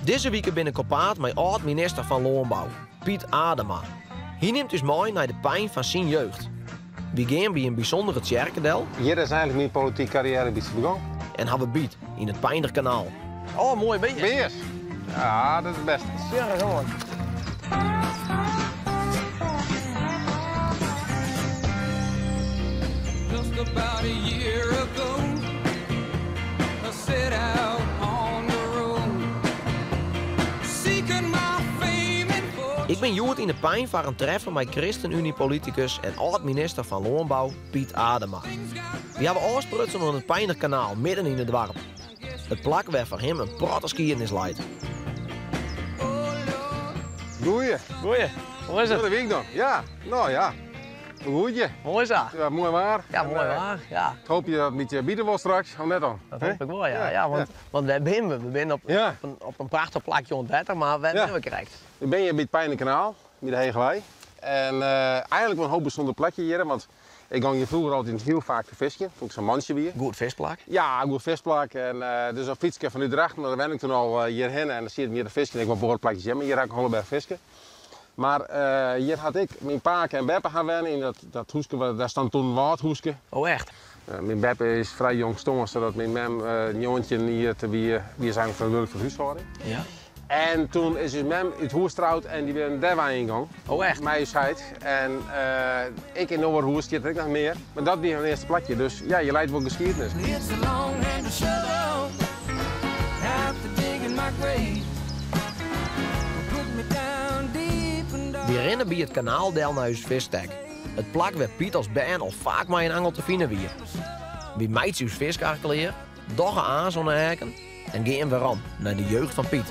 Deze week ben ik op paard met oud-minister van Landbouw, Piet Adema. Hij neemt dus mee naar de pijn van zijn jeugd. We gaan bij een bijzondere tjerkendel. Hier is eigenlijk mijn politieke carrière begonnen. En hebben we biet in het Pijnderkanaal. Oh, mooi beest. Beers? Ja, dat is het beste. Ja, gewoon. Just about a year ago, I set out on the road, seeking my fame and fortune. Ik ben Joert in de pijn voor een treffen met ChristenUnie-politicus en oud-minister van Landbouw, Piet Adema. We hebben oorsprutsen aan het Pijnderkanaal midden in het dorp. Het plak werd voor hem een prachtig skiernisleid. Goeie. Goeie, hoe is Wat heb ik dan? Ja, nou ja. Goedje. Mooi zo. Ja, mooi waar. Ja, mooi waar. Ja. Ik hoop je dat het beetje bieden wil straks, of net dan. Dat hoop ik wel, ja. Ja, want waar ben we? We zijn op een prachtig plakje ontdekken, maar waar hebben we krijgt? Nu ben je bij het Pijnderkanaal, bij de Hegelij. En eigenlijk wel een hoop bijzonder plekje hier, want ik ging hier vroeger altijd heel vaak te visken, toen ik zo'n mansje weer. Goed visplak. Ja, goed visplak. En dus een fietsje van Utrecht, maar daar ben ik toen al hierheen en dan zie je hier de visken. Ik wil behoorlijk plakjes, maar hier ga ik Hollenberg visken. Maar hier had ik mijn paak en Beppe gaan wennen in dat hoeske, daar stond toen een waardhoeske. Oh echt? Mijn Beppe is vrij jong gestorven, zodat mijn mem een jongetje hier te wie zijn verantwoordelijk voor huishouding. Ja. En toen is mijn mem uit huis getrouwd en die weer een derwijn ingang. Oh echt? Mij is heid. En ik in Noorderhoes, die had ik nog meer. Maar dat weer een eerste plakje, dus ja, je leidt wel geschiedenis. It's a long and a shovel, after digging my grave, put me down deep and dark. We rennen bij het kanaaldel naar ons visstek. Het plak werd Piet als band al vaak maar een angel te vinden weer. We meid ons viskarkeleer, doggen aan zo'n heken en gaan weer aan naar de jeugd van Piet.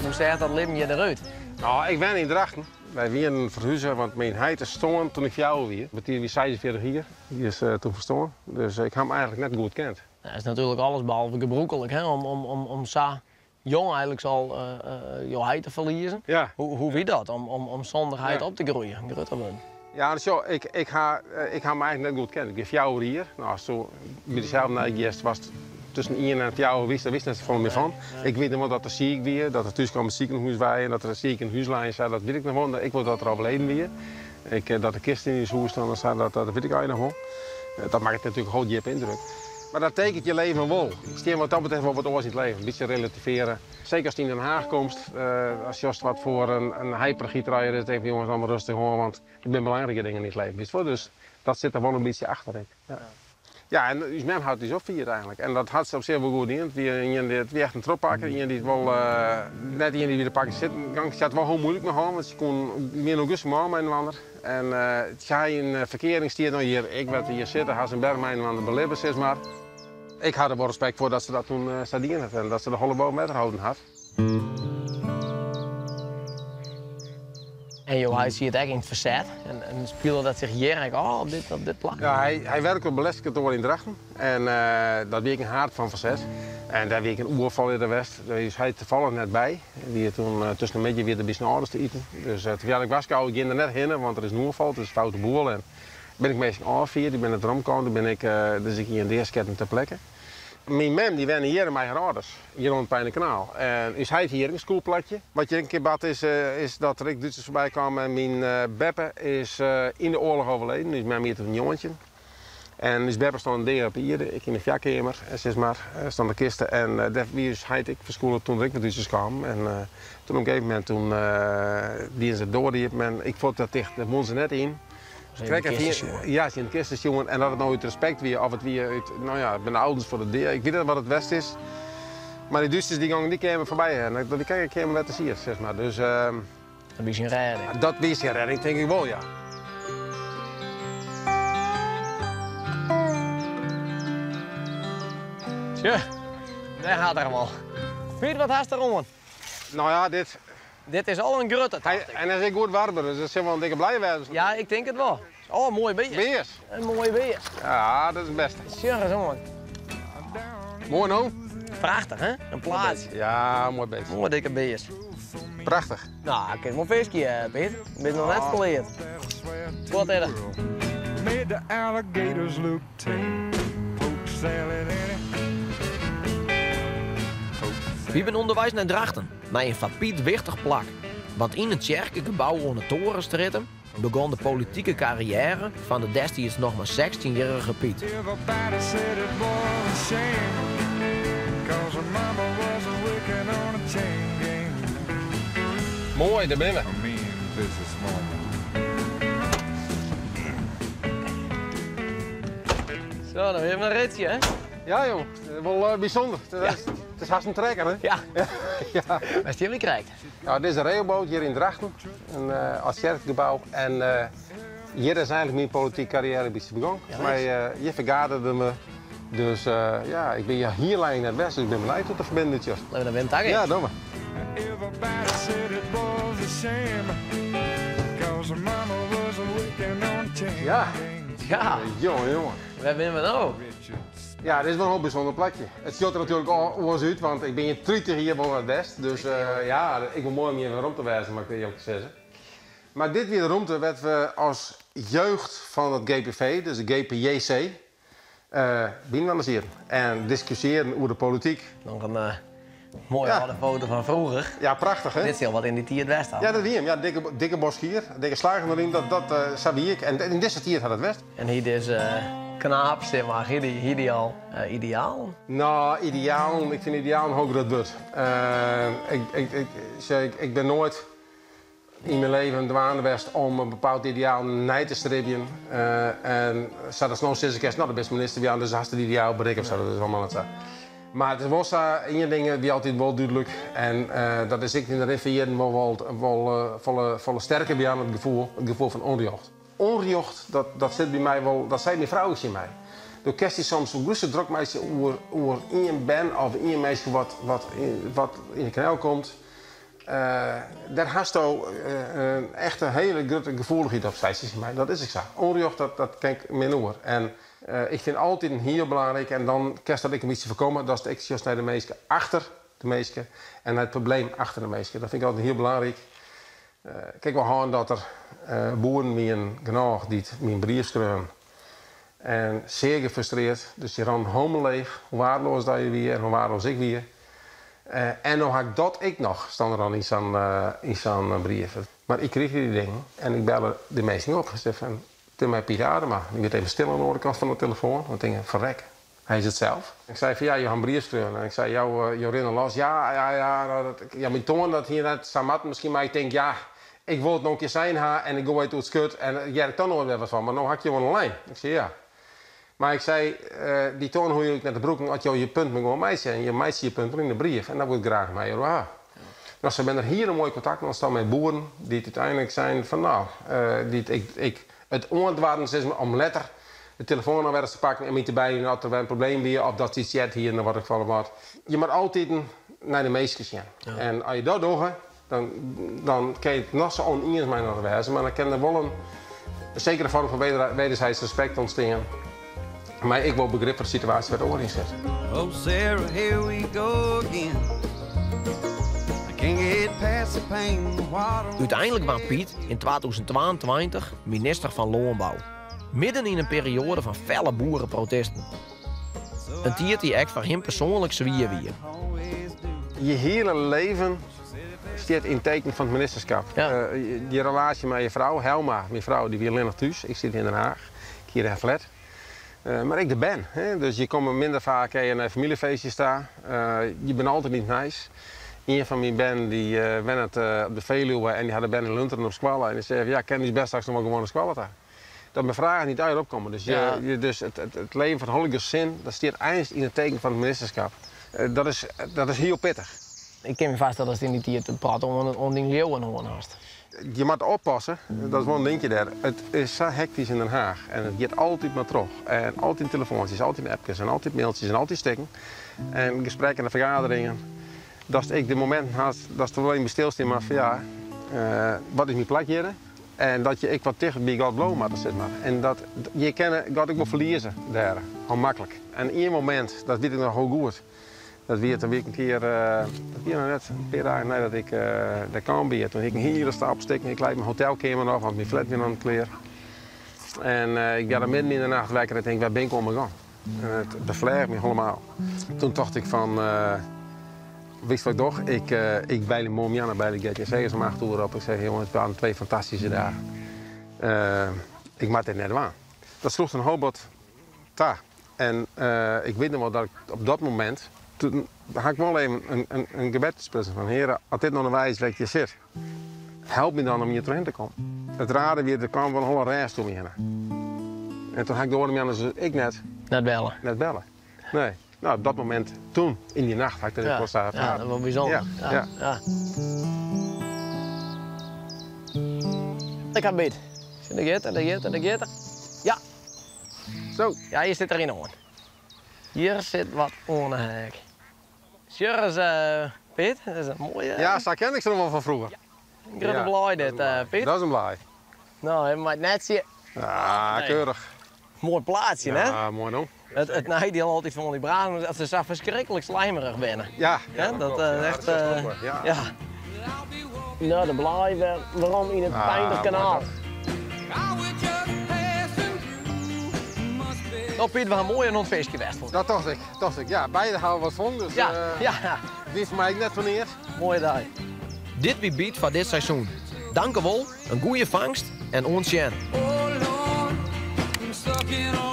Hoe staat dat leven je eruit? Nou, ik ben in Drachten. Wij waren verhuizen, want mijn heid is stoorn toen ik jou weer. Want die was 46 hier, die is toen verstoorn. Dus ik heb hem eigenlijk net goed kent. Dat is natuurlijk alles behalve gebroekelijk, hè? Om zo jong eigenlijk al je heid te verliezen. Ja. Hoe wie dat? Om zonder heid op te groeien, groot te worden. Ja, dus joh, ik ga hem eigenlijk net goed kennen. Ik heb jou hier. Nou, zo bij dezelfde naast was het tussen 1 en 4 wist, daar wist net van meer van. Ja. Ik weet nog wel dat er ziek weer, dat er thuis kwam een ziekenhuis bij en dat er een ziek in het huislijn zei, dat weet ik nog wel. Ik word dat er overleden weer. Dat de kist in het huis stond, dat weet ik eigenlijk nog wel. Dat maakt natuurlijk een groot indruk. Maar dat tekent je leven wel. Ik steer wat dat betreft wel wat oors in het leven, een beetje relativeren. Zeker als je in Den Haag komt, als je wat voor een hypergieterij is, denk je jongens allemaal rustig hoor, want er zijn belangrijke dingen in het leven. Weet je? Dus dat zit er wel een beetje achterin. Ja. Ja, en uw mem houdt dus op vier eigenlijk. En dat had ze op zich wel goed in. Wie echt een trop pakken, iemand die het wel net iemand die weer de pakken zit. Het gaat wel heel moeilijk met hem, want ze kon meer nog eens met een ander. En het ga je in verkering stiert nou hier. Ik werd hier zitten, had een bergmijn aan de beleven, zeg maar. Ik had er wel respect voor dat ze dat toen stadien had en dat ze de holle boom met houden had. En joh, hij ziet het echt in het verzet en speelde dat zich hier eigenlijk op dit plan. Ja, hij werkte op belastingkantoor in Drachten en dat week een hart van verzet. En daar week een oerval in de West, daar is hij toevallig net bij. Die had toen tussen een beetje weer de bisnaarders te eten. Dus terwijl ik was, ik ging er net heen, want er is een oerval, het is een foute boel. En ben ik meestal afvierd, ik ben het eromgekomen, ben ik, dus ik hier in de eerste keer ter plekke. Mijn mem die wonen hier in mijn ouders, hier rond het Pijnderkanaal. En is hij hier een schoolplekje. Wat je een keer bad is dat Rick Duitsers voorbij kwam en mijn Beppe is in de oorlog overleden. Dus mijn hier toen een jongetje. En dus Beppe stond een deel op hier, ik in de vierkamer, zeg maar, stond de kisten. En dat is hij ik verscholen toen Rick met Duitsers kwam. En toen op een gegeven moment, die is het door, ik vond dat dicht, dat moest ze net in. Ja, in de kist jongen en dat het nou uit respect weer, of het weer uit, nou ja, ik ben de ouders voor de deur, ik weet niet wat het best is. Maar die Duitsers die kwamen voorbij en die kwamen wat te zien, zeg maar. Dus, dat is een redding. Dat is een redding, denk ik wel, ja. Tja, daar gaat er wel. Piet, wat haast er om? Nou ja, dit is al een grutte. En hij is goed warmer, dus dat zijn wel een dikke blij wezen. Ja, ik denk het wel. Oh, mooi beest. Beers. Een mooi beest. Ja, dat is het beste. Tja, zo. Mooi nou? Prachtig, hè? Een plaats. Ja, mooi beest. Mooi dikke beest. Prachtig. Nou, kijk maar visje, Piet. Ik ben nog net verleerd. Wat is er? Made the alligators look tame. Poke salad in it. Poke We zijn onderwijs naar Drachten, naar een van Piet wichtig plak. Want in het kerkengebouw onder Torenstritten begon de politieke carrière van de destijds nog maar 16-jarige Piet. Everybody said it was a shame, 'cause her mama was a wicked on a chain gang. Mooi, daar ben we. A mean businesswoman. Zo, dan hebben we een ritje, hè? Ja joh, wel bijzonder. Het is haast een trekker hè? Ja. Ja. Waar je hem krijgt. Ja, dit is een railboot hier in Drachten, als kerkgebouw. En hier is eigenlijk mijn politieke carrière een beetje begonnen. Ja, maar je vergaderde me. Dus ja, ik ben hier lang naar het westen, dus ik ben blij tot de verbindingjes. Laten we naar Windtag in. Ja, doe maar. Everybody said it was a shame, 'cause her mama was a wicked on a chain Ja. gang. Ja, Jongen. waar zijn we nou? Ja, dit is wel een heel bijzonder plekje. Het ziet er natuurlijk al uit, want ik ben hier 30 hier boven het west. Dus ja, ik wil mooi om hier rond te wijzen, maar ik weet je ook te zeggen. Maar dit weer de ruimte werd we als jeugd van het GPV, dus de GPJC, binnenwandelen en discussiëren over de politiek. Nog een mooie Ja. oude foto van vroeger. Ja, prachtig hè? Dit is heel wat in die tier het west had. Ja, dat wie hem. Ja, dikke bos hier, dikke slagen erin, dat sabie ik. En in deze tier had het west. En hier is knaap, zeg maar, hier al ideaal. Nou, ideaal. Ik vind ideaal een hoog groot ik ben nooit in mijn leven dwaan geweest om een bepaald ideaal na te strepen. En zat er snel sinds nou de beste minister weer aan, dus als het ideaal bereikt of zo, dat is allemaal het zo. Maar het was in je dingen die altijd wel duidelijk. En dat is ik in de rivieren wel volle sterker bij aan het gevoel van onrecht. Onrecht, dat zit bij mij wel, dat zei mijn vrouw eens in mij. Door kwestie soms een grote druk meisje over een band of een meisje wat in de kanaal komt. Daar hast je echt een hele grote gevoeligheid op, zei ze in mij. Dat is ik zo. Onrecht, dat ken ik min over. En ik vind altijd heel belangrijk, en dan kerst dat ik een beetje voorkomen, dat is de naar de meesten achter de meesten en het probleem achter de meesten. Dat vind ik altijd heel belangrijk. Kijk wel aan dat er boeren met een genoeg die mijn brief schrijven. En zeer gefrustreerd. Dus je ran helemaal leeg. Hoe waardeloos dat je weer en hoe waardeloos ik weer. En dan had ik dat ik nog, stond er dan in zo'n brief. Maar ik kreeg die dingen en ik belde de meesten op. Gezegd van, tegen mij Piet Adema. Ik werd even stil aan de andere kant van de telefoon. Want ik denk, verrek. Hij is het zelf. Ik zei van ja, je gaat een brief schrijven. En ik zei, jou rinnen los. Ja, mijn toon dat hier net samat. Misschien maar ik denk, ja, ik wil het nog een keer zijn en ik ga uit het skut. En jij hebt er nooit weer wat van. Maar nu had je wel een lijn. Ik zei ja. Maar ik zei, die toon hoe je naar de broek had je punt met gewoon meisje. En je meisje je punt in de brief. En dat wil ik graag mee. Ja. Nou, ze hebben er hier een mooi contact ontstaan met boeren. Die uiteindelijk zijn van nou, het ontwaarden is om letter de telefoon naar weer te pakken en mee te bij dat er een probleem weer of dat iets chat hier naar wat ik gevallen wordt. Je moet altijd naar de meisjes gaan. Ja. En als je dat doet, dan kan je het nog zo oneens mij naar wijzen, maar dan kan er wel een zekere vorm van wederzijds respect ontstaan. Maar ik wil begrip voor de situatie waar de oor in zit. Oh Sarah, here we go again. I can't get past the pain, the water. Uiteindelijk was Piet in 2022 minister van Landbouw. Midden in een periode van felle boerenprotesten. Een tiert die echt voor hem persoonlijk zwier wie. Je hele leven staat in teken van het ministerschap. Ja. Die relatie met je vrouw, Helma, mijn vrouw, die weer alleen nog thuis. Ik zit in Den Haag, ik hier in flat. Maar ik er ben. Hè? Dus je komt minder vaak naar een familiefeestje staan. Je bent altijd niet nice. Een van mijn ben die went op de Veluwe en die had de ben in Lunteren op Squalla. En die zei van, ja, ken die best straks nog wel gewoon een Squalla daar. Dat mijn vragen niet uit opkomen. Dus, dus het leven van Holger Zin, dat staat eindelijk in het teken van het ministerschap. Dat is heel pittig. Ik kan me vaststellen dat het niet hier te praten om die leeuwen haast. Je moet oppassen, dat is wel een dingetje daar. Het is zo hectisch in Den Haag en het gaat altijd maar terug. En altijd telefoontjes, altijd appjes en altijd mailtjes en altijd stikken. En gesprekken en vergaderingen. Dat ik de moment had, dat er alleen bij stilstaan, maar van ja, wat is mijn plek hier? En dat ik wat tegen bij God blow maar zit maar. En dat je kan God ook wel verliezen daar, gewoon makkelijk. En één moment, dat weet ik nog heel goed. Dat werd een week een keer, dat weer net een paar dagen nadat ik daar kwam bij. Toen ik een hele stap stikken, ik leid mijn hotelkamer nog, want mijn flat weer aan het kleren. En ik werd er midden in de nacht wekker en ik denk, waar ben ik om gaan? En het bevleeg me helemaal. Toen dacht ik van, wist wat ik toch? Ik bij de Momiana, bij de GTC om 8 uur op. Ik zeg, jongens, het waren 2 fantastische dagen. Ik maak dit net aan. Dat sloeg een hoopbot daar. En ik weet nog wel dat ik op dat moment, toen had ik wel even een gebed gesproken van, heren, als dit nog een wijze is, je zit, help me dan om hier terug te komen. Het raden weer, er kwam wel een hele reis toe me heen. En toen had ik door me anders ik net Net bellen. Nee. Nou, op dat moment, toen, in die nacht, had ik er pas aan. Ja, dat was bijzonder. Ja. Ik ga beet. De gitter. Ja. Zo. Ja, hier zit erin aan. Hier zit wat onderhek. Sure is Piet, dat is een mooie. Ja, zo ken ik ze nog wel van vroeger. Een grote blaai dit, Piet. Dat is een blaai. Nou, maar net zie je. Ja, Nee. keurig. Mooi plaatsje, hè? Ja, mooi dan. Het nadeel altijd van die braden, dat ze zo verschrikkelijk slijmerig binnen. Ja. Ja, dat echt. dat is goed, ja. Ja. Nou, de blaai, waarom in het Pijnderkanaal? Nou, Piet, we gaan mooi een ontvisje geweest. Dat dacht ik. Ja, beide houden wat van, dus Ja, ja, die is voor mij net wanneer. mooie dag. Dit wie biedt van dit seizoen. Dank u wel, een goede vangst en ons jen. Oh Lord, I'm stuck in all